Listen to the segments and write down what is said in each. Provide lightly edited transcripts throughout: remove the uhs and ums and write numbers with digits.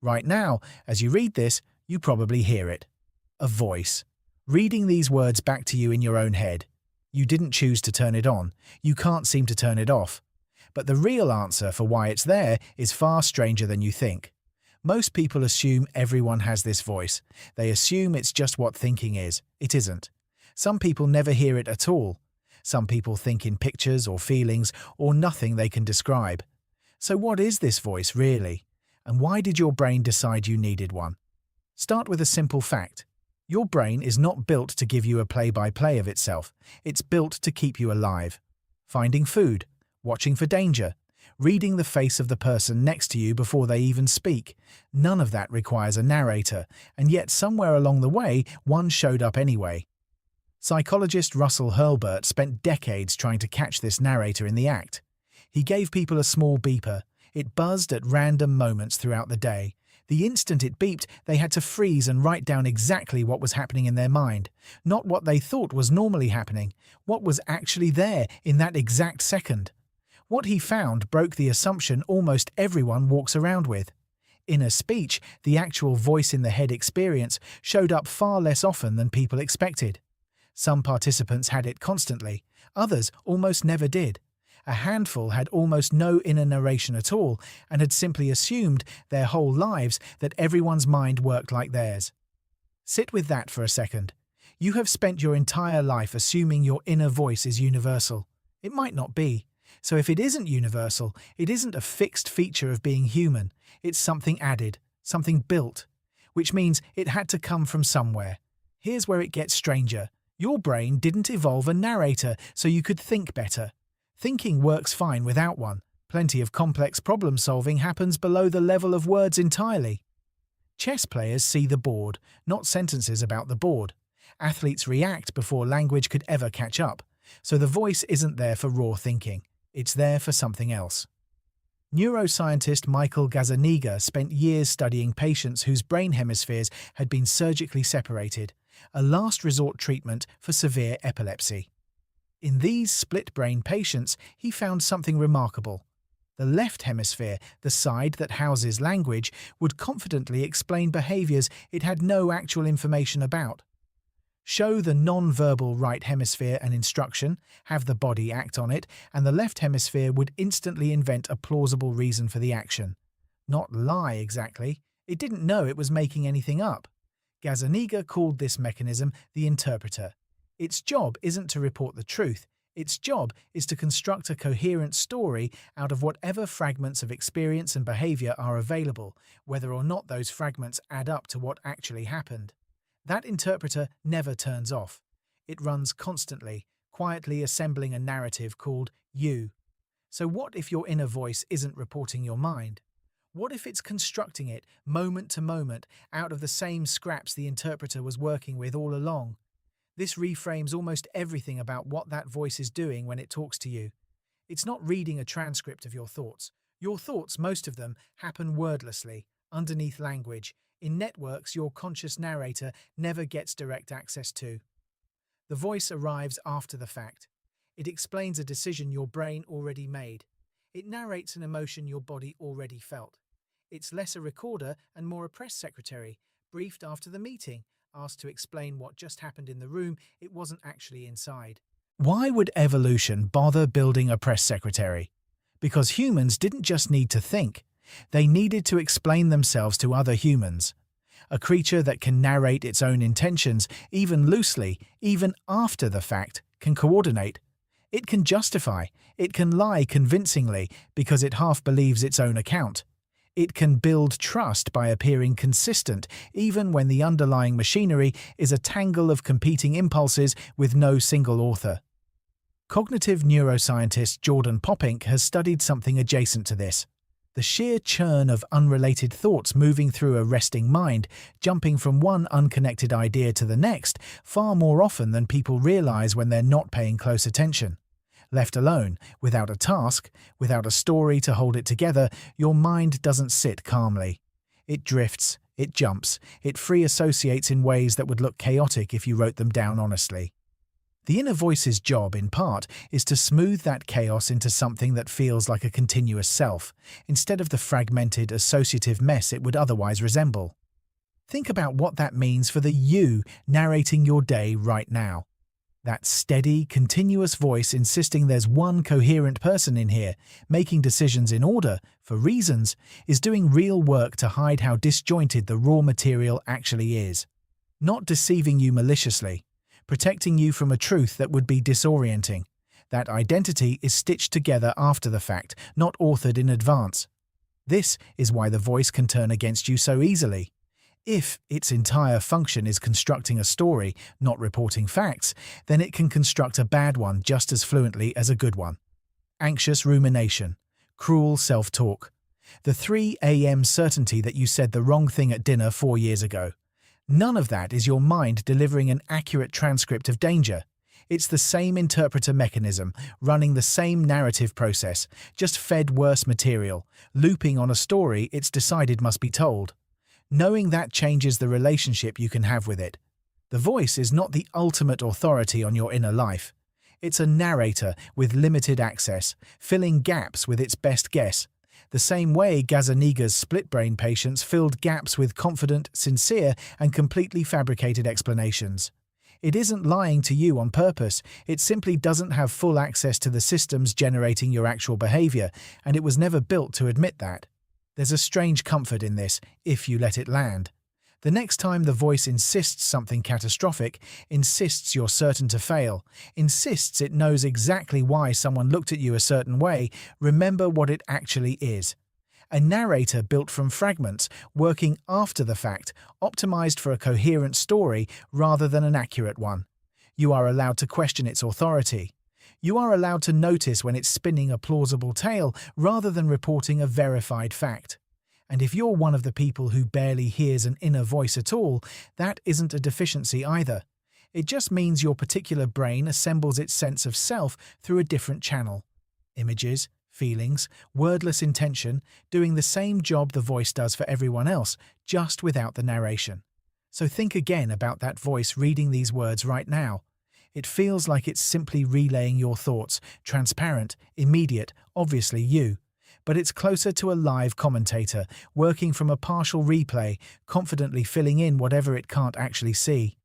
Right now, as you read this, you probably hear it. A voice. Reading these words back to you in your own head. You didn't choose to turn it on. You can't seem to turn it off. But the real answer for why it's there is far stranger than you think. Most people assume everyone has this voice. They assume it's just what thinking is. It isn't. Some people never hear it at all. Some people think in pictures or feelings or nothing they can describe. So what is this voice really? And why did your brain decide you needed one? Start with a simple fact. Your brain is not built to give you a play-by-play of itself. It's built to keep you alive. Finding food, watching for danger, reading the face of the person next to you before they even speak. None of that requires a narrator, and yet somewhere along the way, one showed up anyway. Psychologist Russell Hurlburt spent decades trying to catch this narrator in the act. He gave people a small beeper. It buzzed at random moments throughout the day. The instant it beeped, they had to freeze and write down exactly what was happening in their mind. Not what they thought was normally happening, what was actually there in that exact second. What he found broke the assumption almost everyone walks around with. Inner speech, the actual voice in the head experience, showed up far less often than people expected. Some participants had it constantly, others almost never did. A handful had almost no inner narration at all and had simply assumed their whole lives that everyone's mind worked like theirs. Sit with that for a second. You have spent your entire life assuming your inner voice is universal. It might not be. So if it isn't universal, it isn't a fixed feature of being human. It's something added, something built, which means it had to come from somewhere. Here's where it gets stranger. Your brain didn't evolve a narrator so you could think better. Thinking works fine without one. Plenty of complex problem-solving happens below the level of words entirely. Chess players see the board, not sentences about the board. Athletes react before language could ever catch up. So the voice isn't there for raw thinking. It's there for something else. Neuroscientist Michael Gazzaniga spent years studying patients whose brain hemispheres had been surgically separated, a last resort treatment for severe epilepsy. In these split-brain patients, he found something remarkable. The left hemisphere, the side that houses language, would confidently explain behaviors it had no actual information about. Show the non-verbal right hemisphere an instruction, have the body act on it, and the left hemisphere would instantly invent a plausible reason for the action. Not lie exactly. It didn't know it was making anything up. Gazzaniga called this mechanism the interpreter. Its job isn't to report the truth. Its job is to construct a coherent story out of whatever fragments of experience and behavior are available, whether or not those fragments add up to what actually happened. That interpreter never turns off. It runs constantly, quietly assembling a narrative called you. So what if your inner voice isn't reporting your mind? What if it's constructing it, moment to moment, out of the same scraps the interpreter was working with all along? This reframes almost everything about what that voice is doing when it talks to you. It's not reading a transcript of your thoughts. Your thoughts, most of them, happen wordlessly, underneath language, in networks your conscious narrator never gets direct access to. The voice arrives after the fact. It explains a decision your brain already made. It narrates an emotion your body already felt. It's less a recorder and more a press secretary, briefed after the meeting, asked to explain what just happened in the room it wasn't actually inside. Why would evolution bother building a press secretary? Because humans didn't just need to think. They needed to explain themselves to other humans. A creature that can narrate its own intentions, even loosely, even after the fact, can coordinate. It can justify. It can lie convincingly because it half believes its own account. It can build trust by appearing consistent, even when the underlying machinery is a tangle of competing impulses with no single author. Cognitive neuroscientist Jordan Poppink has studied something adjacent to this. The sheer churn of unrelated thoughts moving through a resting mind, jumping from one unconnected idea to the next, far more often than people realize when they're not paying close attention. Left alone, without a task, without a story to hold it together, your mind doesn't sit calmly. It drifts, it jumps, it free associates in ways that would look chaotic if you wrote them down honestly. The inner voice's job, in part, is to smooth that chaos into something that feels like a continuous self, instead of the fragmented, associative mess it would otherwise resemble. Think about what that means for the you narrating your day right now. That steady, continuous voice insisting there's one coherent person in here, making decisions in order, for reasons, is doing real work to hide how disjointed the raw material actually is. Not deceiving you maliciously, protecting you from a truth that would be disorienting. That identity is stitched together after the fact, not authored in advance. This is why the voice can turn against you so easily. If its entire function is constructing a story, not reporting facts, then it can construct a bad one just as fluently as a good one. Anxious rumination, cruel self-talk, the 3 a.m. certainty that you said the wrong thing at dinner 4 years ago. None of that is your mind delivering an accurate transcript of danger. It's the same interpreter mechanism, running the same narrative process, just fed worse material, looping on a story it's decided must be told. Knowing that changes the relationship you can have with it. The voice is not the ultimate authority on your inner life. It's a narrator with limited access, filling gaps with its best guess. The same way Gazzaniga's split-brain patients filled gaps with confident, sincere, and completely fabricated explanations. It isn't lying to you on purpose, it simply doesn't have full access to the systems generating your actual behavior, and it was never built to admit that. There's a strange comfort in this, if you let it land. The next time the voice insists something catastrophic, insists you're certain to fail, insists it knows exactly why someone looked at you a certain way, remember what it actually is. A narrator built from fragments, working after the fact, optimized for a coherent story rather than an accurate one. You are allowed to question its authority. You are allowed to notice when it's spinning a plausible tale rather than reporting a verified fact. And if you're one of the people who barely hears an inner voice at all, that isn't a deficiency either. It just means your particular brain assembles its sense of self through a different channel. Images, feelings, wordless intention, doing the same job the voice does for everyone else, just without the narration. So think again about that voice reading these words right now. It feels like it's simply relaying your thoughts, transparent, immediate, obviously you. But it's closer to a live commentator, working from a partial replay, confidently filling in whatever it can't actually see.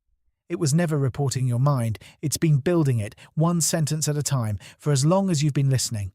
It was never reporting your mind, it's been building it, one sentence at a time, for as long as you've been listening.